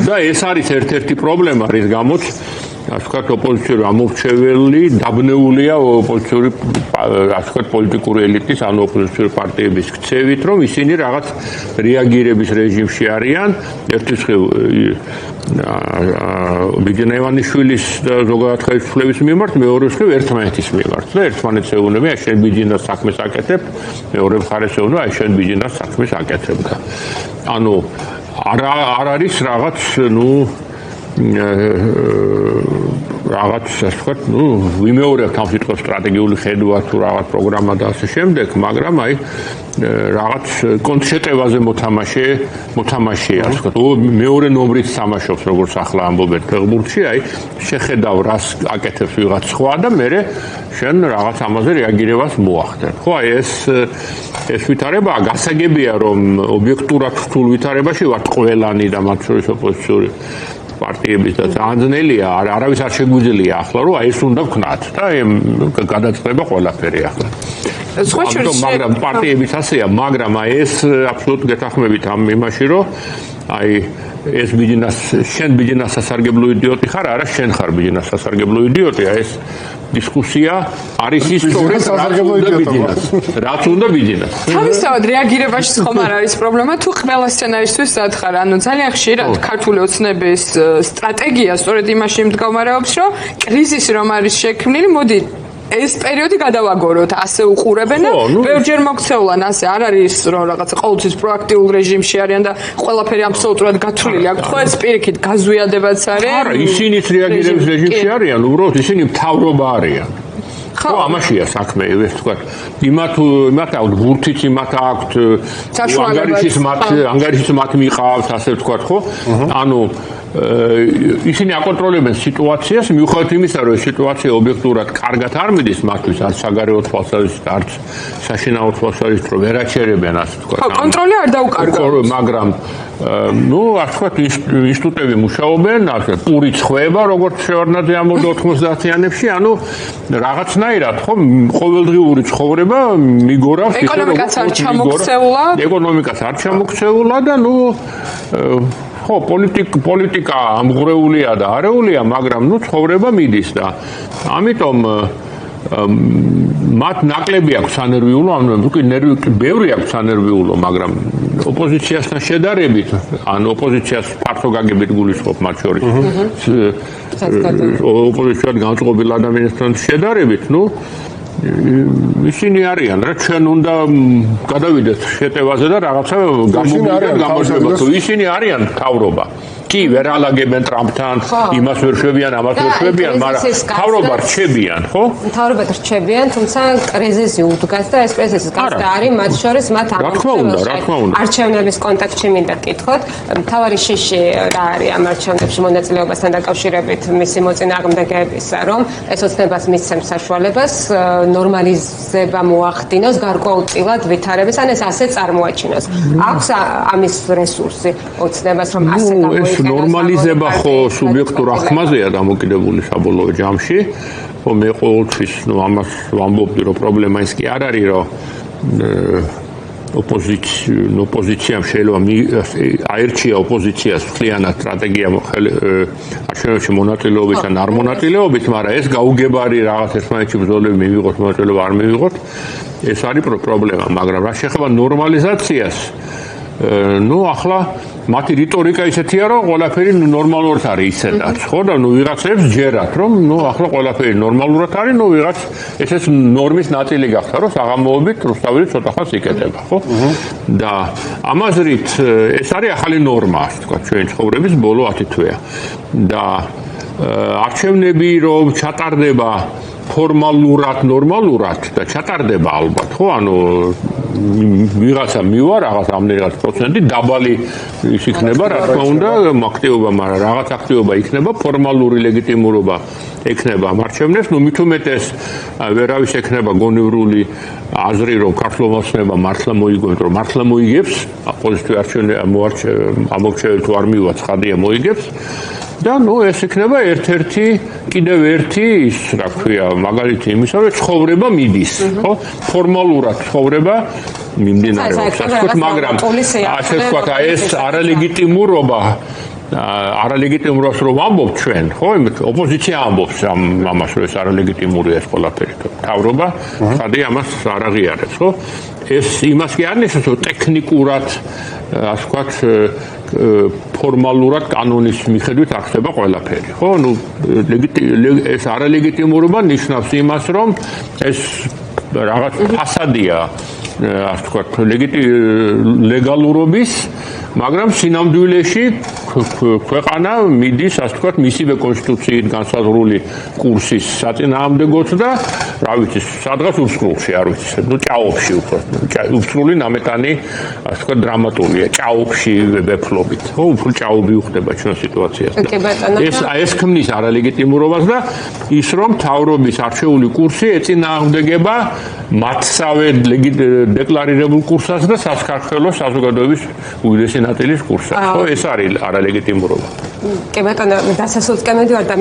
და ეს არის ერთ-ერთი პრობლემა, რის გამოც ასე ვთქვათ, ოპოზიციური ამორჩეველი დაბნეულია ოპოზიციური ასე ვთქვათ, პოლიტიკური ელიტის, ანუ ოპოზიციური პარტიების ქცევით, რომ ისინი რაღაც რეაგირების რეჟიმში არიან, ერთის ბიჯენა ივანიშვილის და ზოგადად ხელისუფლების მიმართ, მეორეს მხრივ ერთმანეთის მიმართ. და ერთმანეთს ეუბნება, შენ ბიჯენას საქმეს აკეთებ, მეორე მხარეს ეუბნება, შენ ბიჯენას საქმეს აკეთებ და ანუ არ არის რაღაც, რაღაც ასე ვთქვათ, ვიმეორებ თან სიტყვას სტრატეგიული ხედვა თუ რაღაც პროგრამა და ასე შემდეგ, მაგრამ აი რაღაც კონცეპტებზე მოთამაშეა, ასე ვთქვათ, მეორე ნომრით თამაშობს, როგორც ახლა ამბობენ ფეხბურთში, აი შეხედავ რას აკეთებს ვიღაც სხვა და მე შენ რაღაც ამაზე რეაგირებას მოახდენ. ხო, აი ეს ვითარებაა გასაგებია, რომ ობიექტურად რთულ ვითარებაში ვართ ყველანი და მათ შორის ოპოზიციური პარტიების და ძალიან ძნელია, არავის არ შეგვიძლია ახლა, რომ აი ეს უნდა ვქნათ და გადაწყდება ყველაფერი ახლა. მაგრამ პარტიების ასეა, მაგრამ აი ეს აბსოლუტურად გეთანხმებით ამ იმაში, რომ აი ეს შენ ბიჯენას სასარგებლო იდიოტი ხარ, არა შენ ხარ ბიჯენას სასარგებლო იდიოტი, აი ეს დისკუსია არის ის სწორედ რაც უნდა ბიჯენას. თავისთავად რეაგირებაში ხომ არ არის პრობლემა, თუ ყველა სცენარისთვის სათხარ, ანუ ძალიან ხშირად ქართული ოცნების სტრატეგია სწორედ იმაში მდგომარეობს, რომ კრიზისი რომ არის შექმნილი, მოდი ეს პერიოდი გადავაგოროთ, ასე უყურებენ და ბევრჯერ მოქცეულან, ასე არ არის რომ რაღაცა ყოველთვის პროაქტიულ რეჟიმში არიან და ყველაფერი აბსოლუტურად გათვლილი აქვს. ხო, ეს პირიქით გაზვიადებაც არის. არა, ისინიც რეაგირების რეჟიმში არიან, უბრალოდ ისინი მთავრობა არიან. ხო, ამაშია საქმე, ეს ვთქვათ, იმათ აქვთ ბურთიც, იმათ აქვთ ანგარიშიც მათ მიყავს, ასე ვთქვათ, ხო? ანუ ისინი აკონტროლებენ სიტუაციას, მიუხედავად იმისა, რომ სიტუაცია ობიექტურად კარგად არ მიდის მათთვის, არც საგარეო თვალსაზრისით, არც საშინაო თვალსაზრისით, რომ ვერ აჩერებენ, ასე ვთქვათ. ხო, კონტროლი არ დაუკარგავს. მაგრამ ასე ვთქვათ, ინსტიტუტები მუშაობენ, ასე პური ცხება, როგორც შევარდნაძე ამბობდა 90-იანებში, ანუ რაღაცნაირად, ხო, ყოველდღიური ცხოვრება მიგორავს ისე, რომ ეკონომიკაც არ ჩამოქცეულა და ხო, პოლიტიკა ამღვრეულია და არეულია, მაგრამ ცხოვრება მიდის და ამიტომ მათ ნაკლები აქვს სანერვიულო, ბევრი აქვს სანერვიულო, მაგრამ ოპოზიციასთან შედარებით, ან ოპოზიციას ფართო გაგებით გულისხმობ მათ შორის. ოპოზიციად განწყობილ ადამიანებთან შედარებით, ისინი არიან რა, ჩვენ უნდა გადავიდეთ შეტევაზე და რაღაცა გამოგვიდგება, თუ ისინი არიან მთავრობა. კი, ვერ ალაგებენ ტრამპთან, იმას ვერ შვებიან, ამას ვერ შვებიან, მაგრამ მთავრობა რჩებიან, ხო? მთავრობა რჩებიან, თუმცა კრიზისი უდგას და ეს კრიზისი გასდა არის, მათ შორის მათ არჩევნების კონტექსტში მინდა გკითხოთ. მთავარი შიში რა არის ამ არჩევნებში მონაწილეობასთან დაკავშირებით მისი მოწინააღმდეგეებისა, რომ ეს ოცნებას მისცემს საშუალებას ნორმალიზება მოახდინოს გარკვეულწილად ვითარების, ან ეს ასე წარმოაჩინოს. აქვს ამის რესურსი ოცნებას, რომ ასე გამოიყენოს? ნორმალიზება ხო სუბიექტურ აღქმაზეა დამოკიდებული საბოლოო ჯამში. ხო, მე ყოველთვის ამას ვამბობდი, რომ პრობლემა ის კი არ არის, რომ ოპოზიციამ შეიძლება აერჩია ოპოზიციას მთლიანად სტრატეგია არჩევნებში მონაწილეობით ან არ მონაწილეობით, მაგრამ ეს გაუგებარი რაღაც ერთმანეთში ბრძოლები მივიღოთ, მონაწილეობა არ მივიღოთ, ეს არის პრობლემა, მაგრამ რა შეეხება ნორმალიზაციას, ახლა მათი რიტორიკა ისეთია, რომ ყველაფერი ნორმალურად არის ისედაც, ხო და ვიღაცებს ჯერათ, რომ ახლა ყველაფერი ნორმალურად არის, ვიღაც ესეც ნორმის ნაწილი გახდა, რომ საღამოობით რუსთაველი ცოტა ხანს იკეტება, ხო? და ამაზრით ეს არის ახალი ნორმა, ასე ვთქვათ, ჩვენი ცხოვრების ბოლო 10 თვეა. და არჩევნები რომ ჩატარდება ფორმალურად, ნორმალურად და ჩატარდება ალბათ, ხო? ანუ ვიღაცა მივა რაღაც ამდენად პროცენტი დაბალი ის იქნება, რა თქმა უნდა, აქტივობა, მაგრამ რაღაც აქტივობა იქნება, ფორმალური ლეგიტიმურობა ექნება მარჩევნებს, მით უმეტეს ვერავის ექნება გონივრული აზრი, რომ ქართულმა ოცნებამ მართლა მოიგონოს, რომ მართლა მოიგებს, ოპოზიციური ამორჩეველი თუ არ მივა, ცხადია მოიგებს. და ეს იქნება კიდევ ერთი ის, რა ქვია, მაგალითი იმისა, რომ ცხოვრება მიდის, ხო? ფორმალურად ცხოვრება მიმდინარეობს, ასე ვთქვათ, მაგრამ ასე ვთქვათ, ეს არალეგიტიმურობა არალეგიტიმურობას რომ ამბობთ ჩვენ, ხო, ოპოზიცია ამბობს ამას, რომ ეს არალეგიტიმურია ეს ყველაფერი. მთავრობა ხადი ამას არ აღიარებს, ხო? ეს იმას კი არ ნიშნავს, რომ ტექნიკურად, ასე ვთქვათ, ფორმალურად კანონის მიხედვით არ ხდება ყველაფერი, ხო? ნუ ეს არალეგიტიმურობა ნიშნავს იმას, რომ ეს რაღაც ფასადია, ასე ვთქვათ, ლეგალურობის, მაგრამ სინამდვილეში ქვეყანა მიდის, ასე ვთქვათ, მისივე კონსტიტუციით განსაზღვრული კურსის საწინააღმდეგოდ და, რა ვიცი, სადღაც უსწრულში, არ ვიცი, ნუ ჭაობში უფრო, უსწრული ნამეტანი, ასე ვთქვათ, დრამატულია, ჭაობში ვეფლობით, ხო, უფრო ჭაობი უხდება ჩვენ სიტუაციას. ეს ქმნის არალეგიტიმურობას და ის რომ მთავრობის არჩეული კურსი ეწინააღმდეგება მათსავე დეკლარირებულ კურსას და სასქართლო საზოგადოების უდიდესი ნაწილის კურსს. ხო, ეს არის არალეგიტიმურობა. კი ბატონო, დასასრულს კამედივარ და